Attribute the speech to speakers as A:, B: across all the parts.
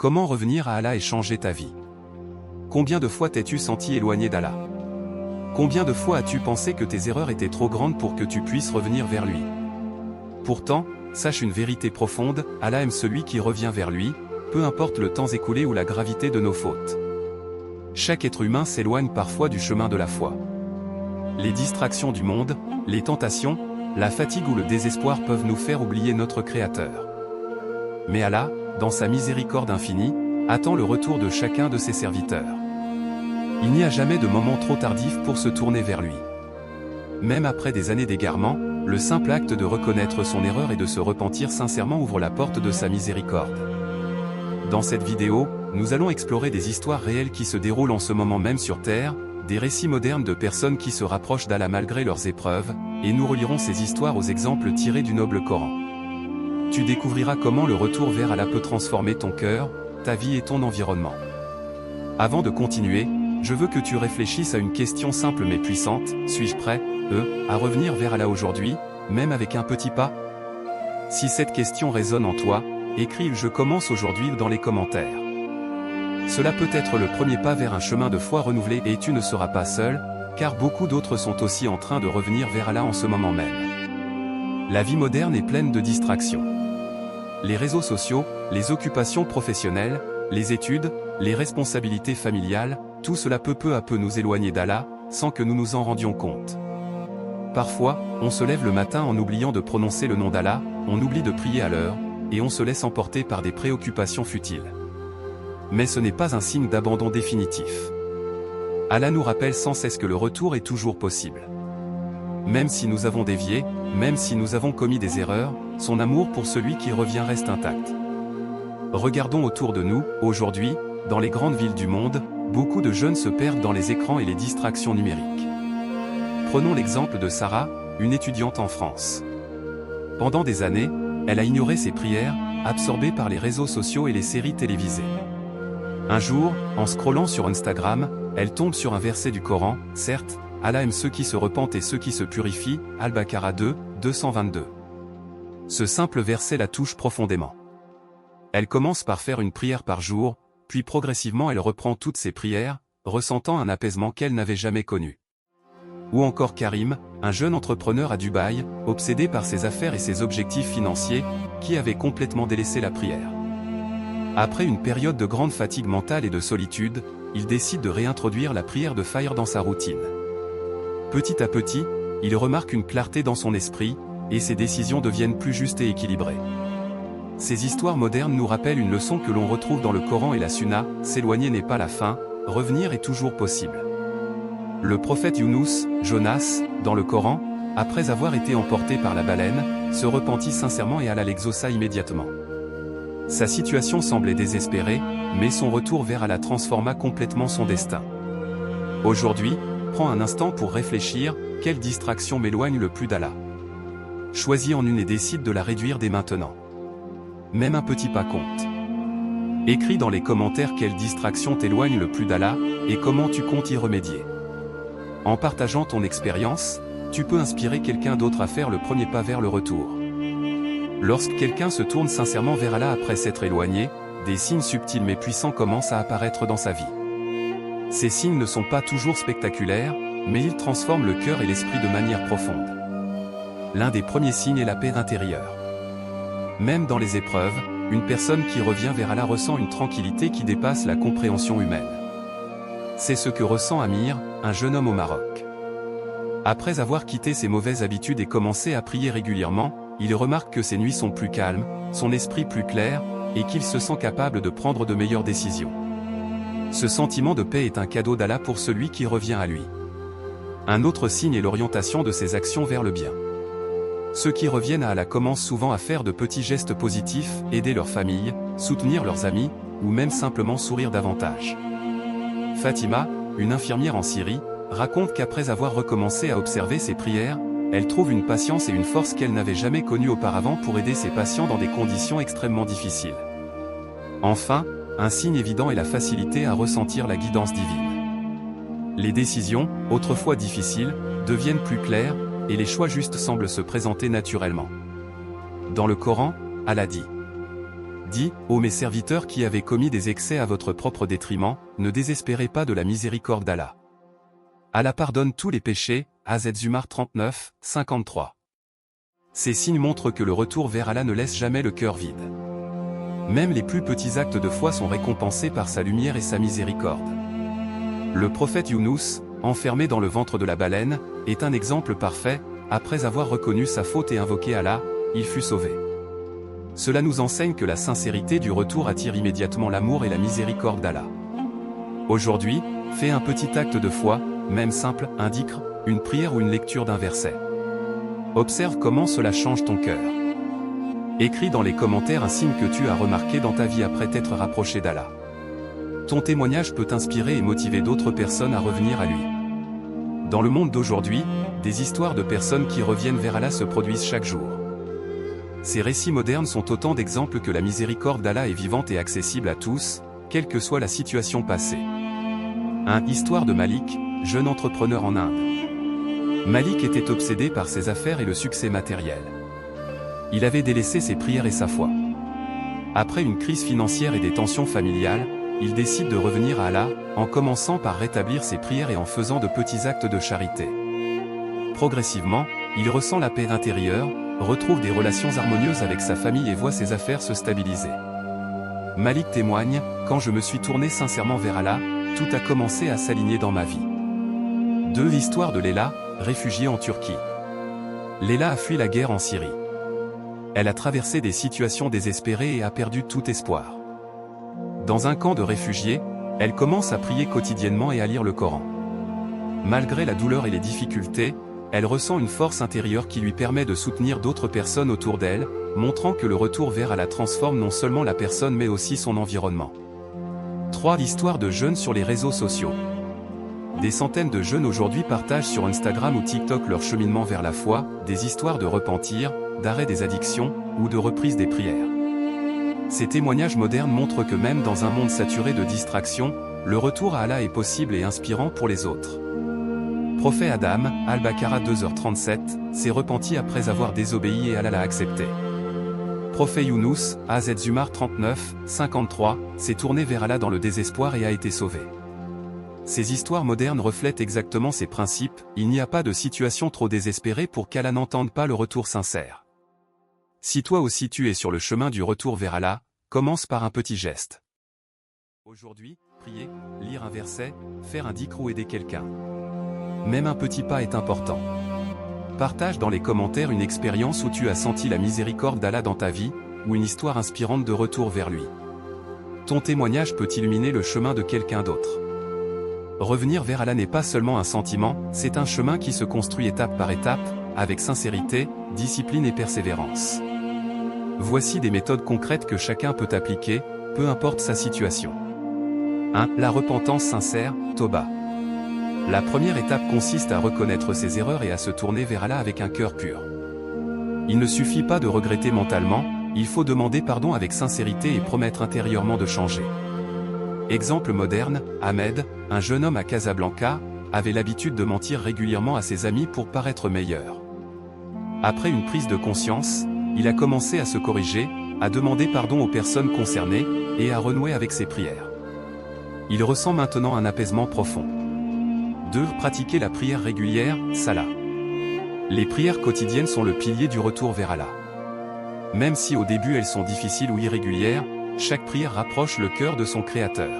A: Comment revenir à Allah et changer ta vie? Combien de fois t'es-tu senti éloigné d'Allah? Combien de fois as-tu pensé que tes erreurs étaient trop grandes pour que tu puisses revenir vers lui? Pourtant, sache une vérité profonde, Allah aime celui qui revient vers lui, peu importe le temps écoulé ou la gravité de nos fautes. Chaque être humain s'éloigne parfois du chemin de la foi. Les distractions du monde, les tentations, la fatigue ou le désespoir peuvent nous faire oublier notre Créateur. Mais Allah, dans sa miséricorde infinie, attend le retour de chacun de ses serviteurs. Il n'y a jamais de moment trop tardif pour se tourner vers lui. Même après des années d'égarement, le simple acte de reconnaître son erreur et de se repentir sincèrement ouvre la porte de sa miséricorde. Dans cette vidéo, nous allons explorer des histoires réelles qui se déroulent en ce moment même sur Terre, des récits modernes de personnes qui se rapprochent d'Allah malgré leurs épreuves, et nous relierons ces histoires aux exemples tirés du noble Coran. Tu découvriras comment le retour vers Allah peut transformer ton cœur, ta vie et ton environnement. Avant de continuer, je veux que tu réfléchisses à une question simple mais puissante: suis-je prêt, à revenir vers Allah aujourd'hui, même avec un petit pas? Si cette question résonne en toi, écris « Je commence aujourd'hui » dans les commentaires. Cela peut être le premier pas vers un chemin de foi renouvelé et tu ne seras pas seul, car beaucoup d'autres sont aussi en train de revenir vers Allah en ce moment même. La vie moderne est pleine de distractions. Les réseaux sociaux, les occupations professionnelles, les études, les responsabilités familiales, tout cela peut peu à peu nous éloigner d'Allah, sans que nous nous en rendions compte. Parfois, on se lève le matin en oubliant de prononcer le nom d'Allah, on oublie de prier à l'heure, et on se laisse emporter par des préoccupations futiles. Mais ce n'est pas un signe d'abandon définitif. Allah nous rappelle sans cesse que le retour est toujours possible. Même si nous avons dévié, même si nous avons commis des erreurs, son amour pour celui qui revient reste intact. Regardons autour de nous, aujourd'hui, dans les grandes villes du monde, beaucoup de jeunes se perdent dans les écrans et les distractions numériques. Prenons l'exemple de Sarah, une étudiante en France. Pendant des années, elle a ignoré ses prières, absorbée par les réseaux sociaux et les séries télévisées. Un jour, en scrollant sur Instagram, elle tombe sur un verset du Coran: certes, Allah aime ceux qui se repentent et ceux qui se purifient, Al-Baqara 2, 222. Ce simple verset la touche profondément. Elle commence par faire une prière par jour, puis progressivement elle reprend toutes ses prières, ressentant un apaisement qu'elle n'avait jamais connu. Ou encore Karim, un jeune entrepreneur à Dubaï, obsédé par ses affaires et ses objectifs financiers, qui avait complètement délaissé la prière. Après une période de grande fatigue mentale et de solitude, il décide de réintroduire la prière de Fajr dans sa routine. Petit à petit, il remarque une clarté dans son esprit, et ses décisions deviennent plus justes et équilibrées. Ces histoires modernes nous rappellent une leçon que l'on retrouve dans le Coran et la Sunna: s'éloigner n'est pas la fin, revenir est toujours possible. Le prophète Younous, Jonas, dans le Coran, après avoir été emporté par la baleine, se repentit sincèrement et Allah l'exauça immédiatement. Sa situation semblait désespérée, mais son retour vers Allah transforma complètement son destin. Aujourd'hui, prends un instant pour réfléchir: quelle distraction m'éloigne le plus d'Allah? Choisis en une et décide de la réduire dès maintenant. Même un petit pas compte. Écris dans les commentaires quelle distraction t'éloigne le plus d'Allah, et comment tu comptes y remédier. En partageant ton expérience, tu peux inspirer quelqu'un d'autre à faire le premier pas vers le retour. Lorsque quelqu'un se tourne sincèrement vers Allah après s'être éloigné, des signes subtils mais puissants commencent à apparaître dans sa vie. Ces signes ne sont pas toujours spectaculaires, mais ils transforment le cœur et l'esprit de manière profonde. L'un des premiers signes est la paix intérieure. Même dans les épreuves, une personne qui revient vers Allah ressent une tranquillité qui dépasse la compréhension humaine. C'est ce que ressent Amir, un jeune homme au Maroc. Après avoir quitté ses mauvaises habitudes et commencé à prier régulièrement, il remarque que ses nuits sont plus calmes, son esprit plus clair, et qu'il se sent capable de prendre de meilleures décisions. Ce sentiment de paix est un cadeau d'Allah pour celui qui revient à lui. Un autre signe est l'orientation de ses actions vers le bien. Ceux qui reviennent à Allah commencent souvent à faire de petits gestes positifs, aider leur famille, soutenir leurs amis, ou même simplement sourire davantage. Fatima, une infirmière en Syrie, raconte qu'après avoir recommencé à observer ses prières, elle trouve une patience et une force qu'elle n'avait jamais connues auparavant pour aider ses patients dans des conditions extrêmement difficiles. Enfin, un signe évident est la facilité à ressentir la guidance divine. Les décisions, autrefois difficiles, deviennent plus claires, et les choix justes semblent se présenter naturellement. Dans le Coran, Allah dit: dit, ô mes serviteurs qui avez commis des excès à votre propre détriment, ne désespérez pas de la miséricorde d'Allah. Allah pardonne tous les péchés, Az-Zumar 39, 53. Ces signes montrent que le retour vers Allah ne laisse jamais le cœur vide. Même les plus petits actes de foi sont récompensés par sa lumière et sa miséricorde. Le prophète Younous, enfermé dans le ventre de la baleine, est un exemple parfait. Après avoir reconnu sa faute et invoqué Allah, il fut sauvé. Cela nous enseigne que la sincérité du retour attire immédiatement l'amour et la miséricorde d'Allah. Aujourd'hui, fais un petit acte de foi, même simple, un dhikr, une prière ou une lecture d'un verset. Observe comment cela change ton cœur. Écris dans les commentaires un signe que tu as remarqué dans ta vie après t'être rapproché d'Allah. Ton témoignage peut inspirer et motiver d'autres personnes à revenir à lui. Dans le monde d'aujourd'hui, des histoires de personnes qui reviennent vers Allah se produisent chaque jour. Ces récits modernes sont autant d'exemples que la miséricorde d'Allah est vivante et accessible à tous, quelle que soit la situation passée. 1. Histoire de Malik, jeune entrepreneur en Inde. Malik était obsédé par ses affaires et le succès matériel. Il avait délaissé ses prières et sa foi. Après une crise financière et des tensions familiales, il décide de revenir à Allah, en commençant par rétablir ses prières et en faisant de petits actes de charité. Progressivement, il ressent la paix intérieure, retrouve des relations harmonieuses avec sa famille et voit ses affaires se stabiliser. Malik témoigne, quand je me suis tourné sincèrement vers Allah, tout a commencé à s'aligner dans ma vie. 2. L'histoire de Léla, réfugiée en Turquie. Léla a fui la guerre en Syrie. Elle a traversé des situations désespérées et a perdu tout espoir. Dans un camp de réfugiés, elle commence à prier quotidiennement et à lire le Coran. Malgré la douleur et les difficultés, elle ressent une force intérieure qui lui permet de soutenir d'autres personnes autour d'elle, montrant que le retour vers Allah transforme non seulement la personne mais aussi son environnement. 3. L'histoire de jeunes sur les réseaux sociaux. Des centaines de jeunes aujourd'hui partagent sur Instagram ou TikTok leur cheminement vers la foi, des histoires de repentir, d'arrêt des addictions, ou de reprise des prières. Ces témoignages modernes montrent que même dans un monde saturé de distractions, le retour à Allah est possible et inspirant pour les autres. Prophète Adam, Al-Baqarah 2h37, s'est repenti après avoir désobéi et Allah l'a accepté. Prophète Younous, Az-Zumar 39, 53, s'est tourné vers Allah dans le désespoir et a été sauvé. Ces histoires modernes reflètent exactement ces principes, il n'y a pas de situation trop désespérée pour qu'Allah n'entende pas le retour sincère. Si toi aussi tu es sur le chemin du retour vers Allah, commence par un petit geste. Aujourd'hui, prier, lire un verset, faire un dhikr ou aider quelqu'un. Même un petit pas est important. Partage dans les commentaires une expérience où tu as senti la miséricorde d'Allah dans ta vie, ou une histoire inspirante de retour vers lui. Ton témoignage peut illuminer le chemin de quelqu'un d'autre. Revenir vers Allah n'est pas seulement un sentiment, c'est un chemin qui se construit étape par étape, avec sincérité, discipline et persévérance. Voici des méthodes concrètes que chacun peut appliquer, peu importe sa situation. 1. La repentance sincère, Toba. La première étape consiste à reconnaître ses erreurs et à se tourner vers Allah avec un cœur pur. Il ne suffit pas de regretter mentalement, il faut demander pardon avec sincérité et promettre intérieurement de changer. Exemple moderne, Ahmed, un jeune homme à Casablanca, avait l'habitude de mentir régulièrement à ses amis pour paraître meilleur. Après une prise de conscience, il a commencé à se corriger, à demander pardon aux personnes concernées, et à renouer avec ses prières. Il ressent maintenant un apaisement profond. 2. Pratiquer la prière régulière, Salah. Les prières quotidiennes sont le pilier du retour vers Allah. Même si au début elles sont difficiles ou irrégulières, chaque prière rapproche le cœur de son Créateur.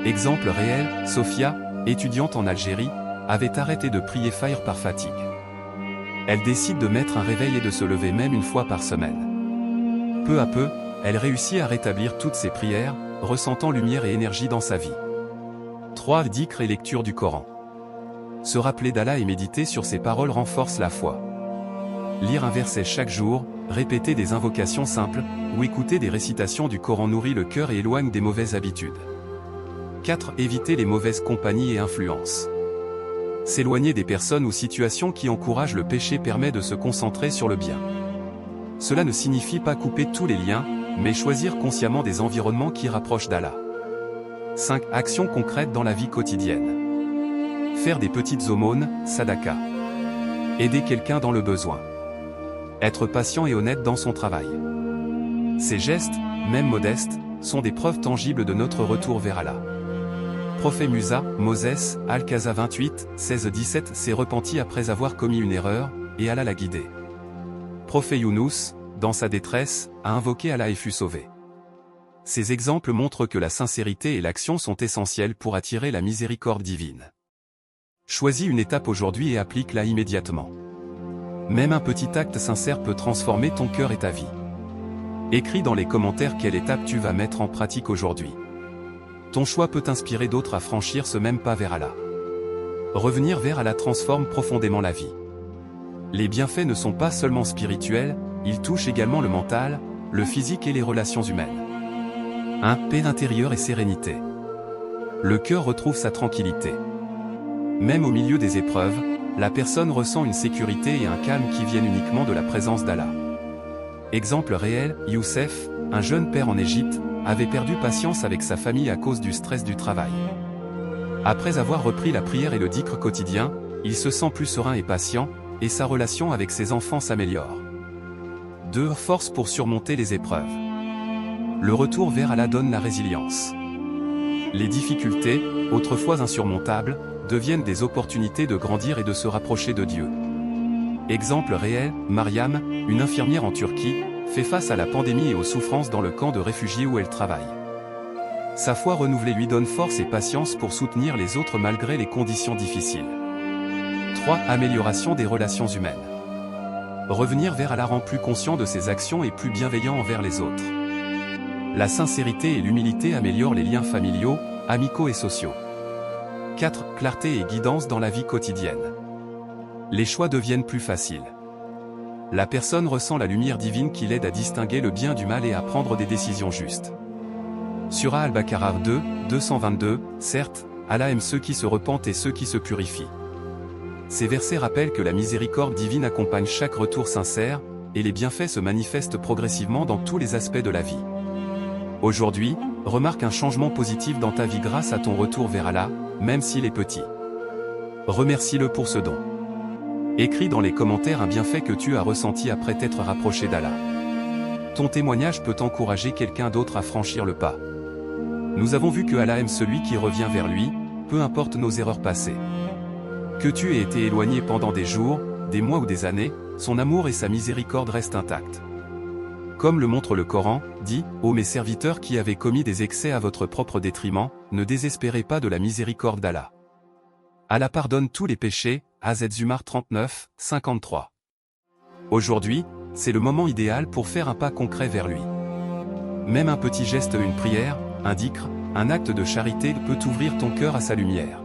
A: Exemple réel, Sophia, étudiante en Algérie, avait arrêté de prier Fajr par fatigue. Elle décide de mettre un réveil et de se lever même une fois par semaine. Peu à peu, elle réussit à rétablir toutes ses prières, ressentant lumière et énergie dans sa vie. 3. Dhikr et lecture du Coran. Se rappeler d'Allah et méditer sur ses paroles renforce la foi. Lire un verset chaque jour, répéter des invocations simples, ou écouter des récitations du Coran nourrit le cœur et éloigne des mauvaises habitudes. 4. Éviter les mauvaises compagnies et influences. S'éloigner des personnes ou situations qui encouragent le péché permet de se concentrer sur le bien. Cela ne signifie pas couper tous les liens, mais choisir consciemment des environnements qui rapprochent d'Allah. 5. Actions concrètes dans la vie quotidienne. Faire des petites aumônes, sadaka. Aider quelqu'un dans le besoin. Être patient et honnête dans son travail. Ces gestes, même modestes, sont des preuves tangibles de notre retour vers Allah. Prophète Musa, Moses, Al-Qaza 28, 16-17 s'est repenti après avoir commis une erreur, et Allah l'a guidé. Prophète Younous, dans sa détresse, a invoqué Allah et fut sauvé. Ces exemples montrent que la sincérité et l'action sont essentielles pour attirer la miséricorde divine. Choisis une étape aujourd'hui et applique-la immédiatement. Même un petit acte sincère peut transformer ton cœur et ta vie. Écris dans les commentaires quelle étape tu vas mettre en pratique aujourd'hui. Ton choix peut inspirer d'autres à franchir ce même pas vers Allah. Revenir vers Allah transforme profondément la vie. Les bienfaits ne sont pas seulement spirituels, ils touchent également le mental, le physique et les relations humaines. 1. Paix intérieure et sérénité. Le cœur retrouve sa tranquillité. Même au milieu des épreuves, la personne ressent une sécurité et un calme qui viennent uniquement de la présence d'Allah. Exemple réel, Youssef, un jeune père en Égypte, avait perdu patience avec sa famille à cause du stress du travail. Après avoir repris la prière et le dhikr quotidien, il se sent plus serein et patient, et sa relation avec ses enfants s'améliore. 2. Force pour surmonter les épreuves. Le retour vers Allah donne la résilience. Les difficultés, autrefois insurmontables, deviennent des opportunités de grandir et de se rapprocher de Dieu. Exemple réel, Mariam, une infirmière en Turquie, fait face à la pandémie et aux souffrances dans le camp de réfugiés où elle travaille. Sa foi renouvelée lui donne force et patience pour soutenir les autres malgré les conditions difficiles. 3. Amélioration des relations humaines. Revenir vers Allah rend plus conscient de ses actions et plus bienveillant envers les autres. La sincérité et l'humilité améliorent les liens familiaux, amicaux et sociaux. 4. Clarté et guidance dans la vie quotidienne. Les choix deviennent plus faciles. La personne ressent la lumière divine qui l'aide à distinguer le bien du mal et à prendre des décisions justes. Surah Al-Baqarah 2, 222, certes, Allah aime ceux qui se repentent et ceux qui se purifient. Ces versets rappellent que la miséricorde divine accompagne chaque retour sincère, et les bienfaits se manifestent progressivement dans tous les aspects de la vie. Aujourd'hui, remarque un changement positif dans ta vie grâce à ton retour vers Allah, même s'il est petit. Remercie-le pour ce don. Écris dans les commentaires un bienfait que tu as ressenti après t'être rapproché d'Allah. Ton témoignage peut encourager quelqu'un d'autre à franchir le pas. Nous avons vu que Allah aime celui qui revient vers lui, peu importe nos erreurs passées. Que tu aies été éloigné pendant des jours, des mois ou des années, son amour et sa miséricorde restent intacts. Comme le montre le Coran, dit « Ô mes serviteurs qui avez commis des excès à votre propre détriment, ne désespérez pas de la miséricorde d'Allah. Allah pardonne tous les péchés » Az-Zumar 39, 53. Aujourd'hui, c'est le moment idéal pour faire un pas concret vers lui. Même un petit geste, une prière, un dhikr, un acte de charité peut ouvrir ton cœur à sa lumière.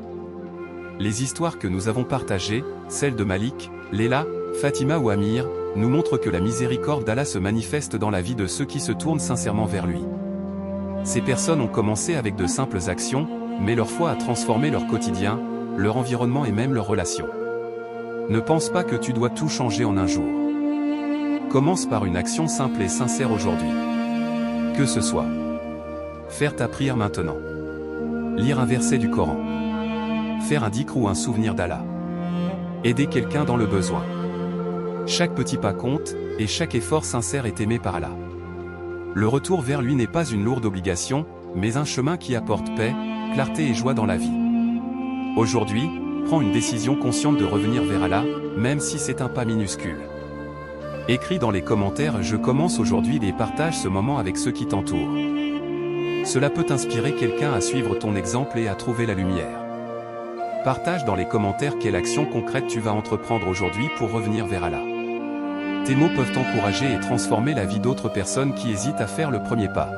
A: Les histoires que nous avons partagées, celles de Malik, Léla, Fatima ou Amir, nous montrent que la miséricorde d'Allah se manifeste dans la vie de ceux qui se tournent sincèrement vers lui. Ces personnes ont commencé avec de simples actions, mais leur foi a transformé leur quotidien, leur environnement et même leurs relations. Ne pense pas que tu dois tout changer en un jour. Commence par une action simple et sincère aujourd'hui. Que ce soit faire ta prière maintenant, lire un verset du Coran, faire un dhikr ou un souvenir d'Allah, aider quelqu'un dans le besoin. Chaque petit pas compte, et chaque effort sincère est aimé par Allah. Le retour vers lui n'est pas une lourde obligation, mais un chemin qui apporte paix, clarté et joie dans la vie. Aujourd'hui, prends une décision consciente de revenir vers Allah, même si c'est un pas minuscule. Écris dans les commentaires « Je commence aujourd'hui » et partage ce moment avec ceux qui t'entourent. Cela peut inspirer quelqu'un à suivre ton exemple et à trouver la lumière. Partage dans les commentaires quelle action concrète tu vas entreprendre aujourd'hui pour revenir vers Allah. Tes mots peuvent encourager et transformer la vie d'autres personnes qui hésitent à faire le premier pas.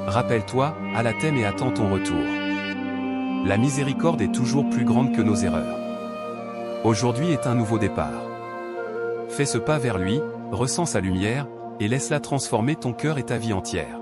A: Rappelle-toi, Allah t'aime et attend ton retour. La miséricorde est toujours plus grande que nos erreurs. Aujourd'hui est un nouveau départ. Fais ce pas vers lui, ressens sa lumière, et laisse-la transformer ton cœur et ta vie entière.